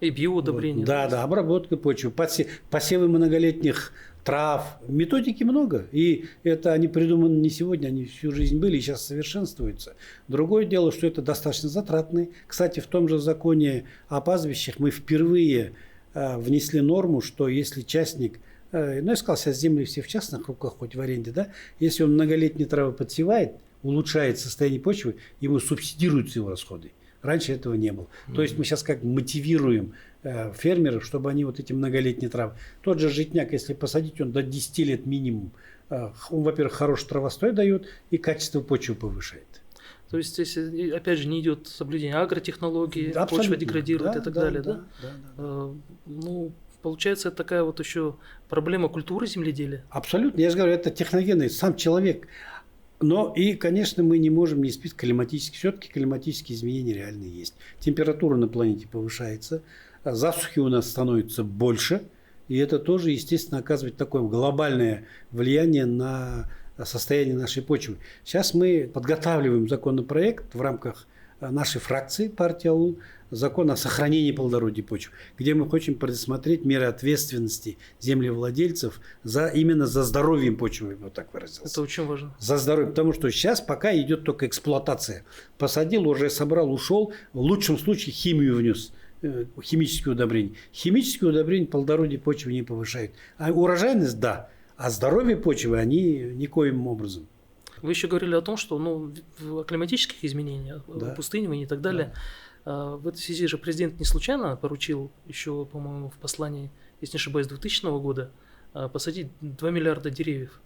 И биоудобрения. Вот. Да, обработка почвы, посевы многолетних трав. Методики много. И это они придуманы не сегодня, они всю жизнь были и сейчас совершенствуются. Другое дело, что это достаточно затратно. Кстати, в том же законе о пастбищах мы впервые внесли норму, что если частник, я сказал, сейчас земли все в частных руках, хоть в аренде, да, если он многолетние травы подсевает, улучшает состояние почвы, ему субсидируются его расходы. Раньше этого не было. То есть мы сейчас как мотивируем фермеров, чтобы они вот эти многолетние травы. Тот же житняк, если посадить, он до 10 лет минимум. Он, во-первых, хороший травостой дает и качество почвы повышает. То есть, если, опять же, не идет соблюдение агротехнологии, почва деградирует и так далее, да? Да. Ну, получается, это такая вот еще проблема культуры земледелия. Абсолютно. Я же говорю, это техногенный, сам человек. Но и, конечно, мы не можем не спить климатические. Все-таки климатические изменения реально есть. Температура на планете повышается, засухи у нас становится больше. И это тоже, естественно, оказывает такое глобальное влияние на состояние нашей почвы. Сейчас мы подготавливаем законопроект в рамках нашей фракции партии АУЛ, закон о сохранении плодородия почв, где мы хотим предусмотреть меры ответственности землевладельцев именно за здоровьем почвы, вот так выразился. Это очень важно. За здоровье, потому что сейчас пока идет только эксплуатация. Посадил, уже собрал, ушел, в лучшем случае химию внес, химические удобрения. Химические удобрения плодородие почвы не повышают. А урожайность – да, а здоровье почвы они никоим образом. Вы еще говорили о том, что в климатических изменениях, да, опустынивании и так далее, да. В этой связи же президент не случайно поручил еще, по-моему, в послании, если не ошибаюсь, 2000 года посадить 2 миллиарда деревьев.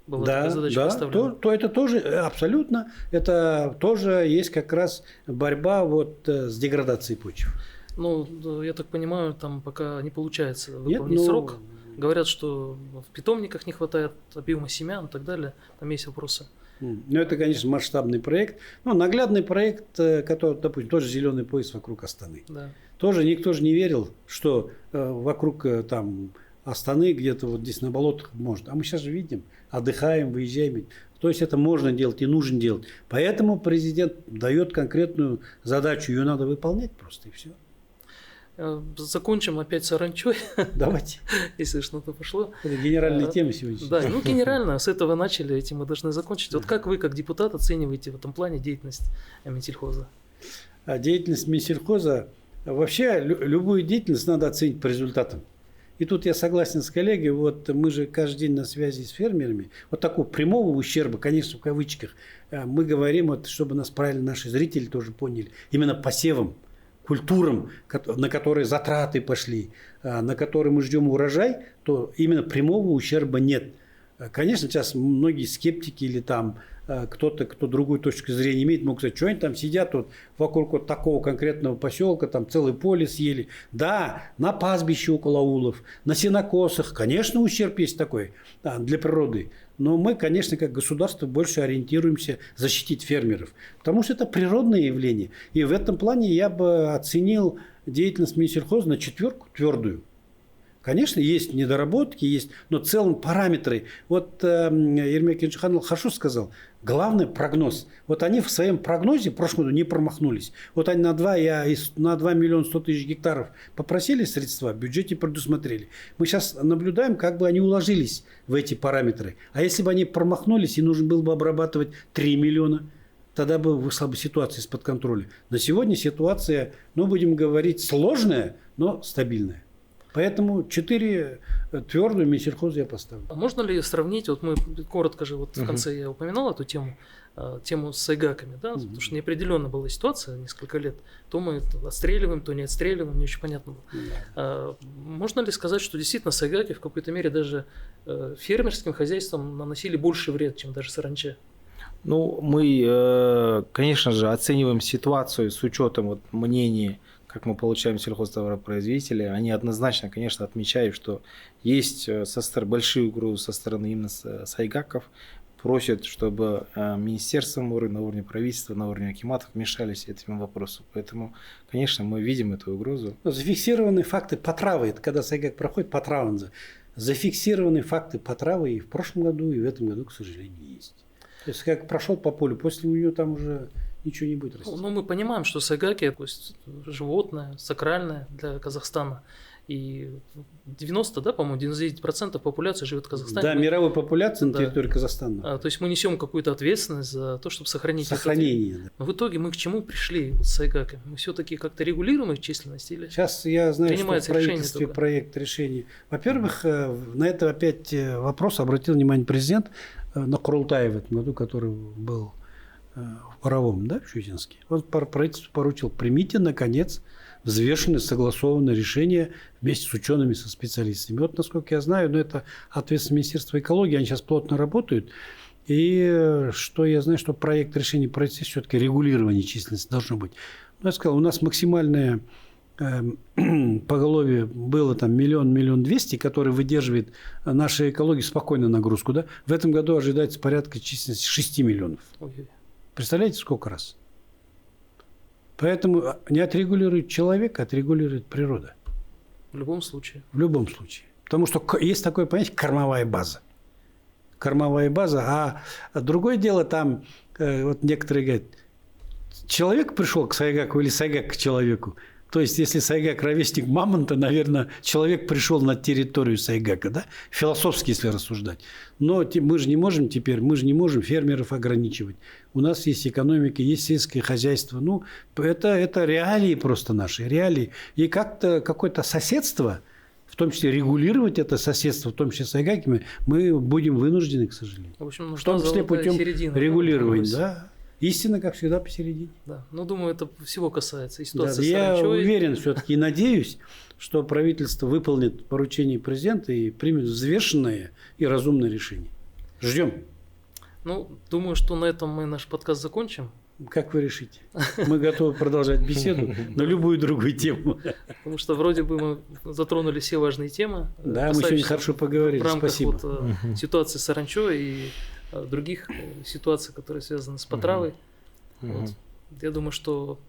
Была такая задача поставлена. То это тоже абсолютно, это тоже есть как раз борьба вот с деградацией почв. Ну, я так понимаю, там пока не получается выполнить срок. Говорят, что в питомниках не хватает объема семян и так далее. Там есть вопросы. Ну, это, конечно, масштабный проект. Ну, наглядный проект, который, допустим, тоже зеленый пояс вокруг Астаны. Да. Тоже никто же не верил, что вокруг там Астаны где-то вот здесь на болотах можно. А мы сейчас же видим, отдыхаем, выезжаем. То есть это можно делать и нужно делать. Поэтому президент дает конкретную задачу, ее надо выполнять просто и все. Закончим опять саранчой. Давайте. Если что-то пошло. Это генеральная тема сегодня. Да, генерально. С этого начали, этим мы должны закончить. Вот как вы, как депутат, оцениваете в этом плане деятельность Минсельхоза? Деятельность Минсельхоза, вообще любую деятельность надо оценить по результатам. И тут я согласен с коллегой, вот мы же каждый день на связи с фермерами. Вот такого прямого ущерба, конечно, в кавычках, мы говорим, вот, чтобы нас правильно наши зрители тоже поняли, именно посевом, культурам, на которые затраты пошли, на которые мы ждем урожай, то именно прямого ущерба нет. Конечно, сейчас многие скептики или там кто-то, кто другую точку зрения имеет, мог сказать, что они там сидят вот вокруг вот такого конкретного поселка, там целое поле съели. Да, на пастбище около аулов, на сенокосах, конечно, ущерб есть такой для природы. Но мы, конечно, как государство больше ориентируемся защитить фермеров, потому что это природное явление. И в этом плане я бы оценил деятельность Минсельхоза на 4 твердую. Конечно, есть недоработки, есть, но в целом параметры. Вот Ермек Кенжиханұлы хорошо сказал. Главное – прогноз. Вот они в своем прогнозе в прошлом году не промахнулись. Вот они на 2 миллиона 100 тысяч гектаров попросили средства, в бюджете предусмотрели. Мы сейчас наблюдаем, как бы они уложились в эти параметры. А если бы они промахнулись и нужно было бы обрабатывать 3 миллиона, тогда бы вышла бы ситуация из-под контроля. На сегодня ситуация, будем говорить, сложная, но стабильная. Поэтому 4 твердую Минсельхозу я поставлю. А можно ли сравнить, вот мы коротко же вот в конце я упоминал эту тему с сайгаками, да, потому что неопределенная была ситуация несколько лет. То мы отстреливаем, то не отстреливаем, не очень понятно было. Можно ли сказать, что действительно сайгаки в какой-то мере даже фермерским хозяйствам наносили больше вред, чем даже саранча? Мы, конечно же, оцениваем ситуацию с учетом мнений, как мы получаем сельхозтоваропроизводителей. Они однозначно, конечно, отмечают, что есть большие угрозы со стороны именно сайгаков. Просят, чтобы министерство на уровне правительства, на уровне акиматов вмешались этим вопросом. Поэтому, конечно, мы видим эту угрозу. Зафиксированы факты потравы. Это когда сайгак проходит, потрава. Зафиксированы факты потравы и в прошлом году, и в этом году, к сожалению, есть. То есть, как прошел по полю, после у него там уже ничего не будет расти. Мы понимаем, что сайгаки – животное сакральное для Казахстана. И 99% популяции живет в Казахстане. Да, мировой популяции на территории Казахстана. То есть мы несем какую-то ответственность за то, чтобы сохранить. Сохранение. Да. Но в итоге мы к чему пришли с сайгаками? Мы все-таки как-то регулируем их численность? Или сейчас я знаю, что в правительстве проект решения. Во-первых, на это опять вопрос обратил внимание президент на Курултае в этом году, который был в Боровом, в Щучинске. Он правительству поручил: примите, наконец, взвешенное, согласованное решение вместе с учеными, со специалистами. Вот, насколько я знаю, это ответственность Министерства экологии, они сейчас плотно работают. И что я знаю, что проект решения правительства все-таки регулирование численности должно быть. Я сказал, у нас максимальное поголовье было 1 200 000, который выдерживает наша экология спокойно нагрузку. Да? В этом году ожидается порядка численности 6 миллионов. Представляете, сколько раз? Поэтому не отрегулирует человек, а отрегулирует природа. В любом случае. В любом случае. Потому что есть такое понятие кормовая база. Кормовая база. А другое дело, там вот некоторые говорят, человек пришел к сайгаку или сайгак к человеку. То есть, если сайгак ровесник мамонта, наверное, человек пришел на территорию сайгака, да? Философски, если рассуждать. Но мы же не можем фермеров ограничивать. У нас есть экономика, есть сельское хозяйство. Это реалии просто наши, реалии. И как-то какое-то соседство, в том числе регулировать это соседство, в том числе с сайгаками, мы будем вынуждены, к сожалению. В общем, в том числе путем регулирования, да. Истина, как всегда, посередине. Да, думаю, это всего касается и ситуации с саранчой. Я уверен все-таки и надеюсь, что правительство выполнит поручение президента и примет взвешенное и разумное решение. Ждем. Думаю, что на этом мы наш подкаст закончим. Как вы решите? Мы готовы продолжать беседу на любую другую тему. Потому что вроде бы мы затронули все важные темы. Да, мы сегодня хорошо поговорили. В рамках Спасибо. Ситуации с саранчой и других ситуаций, которые связаны с потравой. Я думаю, что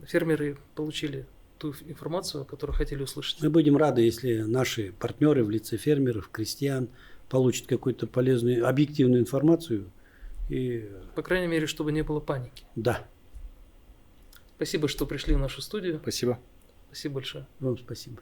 фермеры получили ту информацию, которую хотели услышать. Мы будем рады, если наши партнеры в лице фермеров, крестьян получат какую-то полезную, объективную информацию. И... По крайней мере, чтобы не было паники. Да. Спасибо, что пришли в нашу студию. Спасибо. Спасибо большое. Вам спасибо.